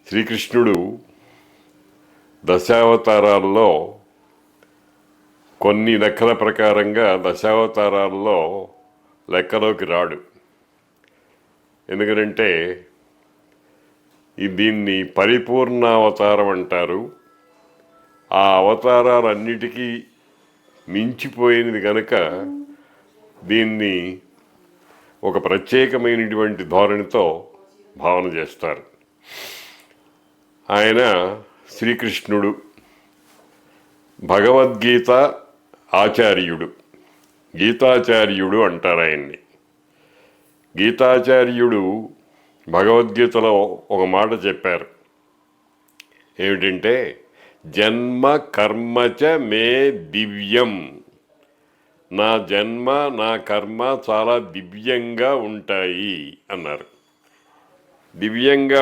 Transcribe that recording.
శ్రీకృష్ణుడు దశావతారాల్లో కొన్ని లెక్కల ప్రకారంగా దశావతారాల్లో లెక్కలోకి రాడు. ఎందుకంటే దీన్ని పరిపూర్ణావతారం అంటారు. ఆ అవతారాలన్నిటికీ మించిపోయినది కనుక దీన్ని ఒక ప్రత్యేకమైనటువంటి ధోరణితో భావన చేస్తారు. ఆయన శ్రీకృష్ణుడు భగవద్గీత ఆచార్యుడు, గీతాచార్యుడు అంటారు ఆయన్ని. గీతాచార్యుడు భగవద్గీతలో ఒక మాట చెప్పారు. ఏమిటంటే, జన్మ కర్మచ మే దివ్యం, నా జన్మ నా కర్మ చాలా దివ్యంగా ఉంటాయి అన్నారు. దివ్యంగా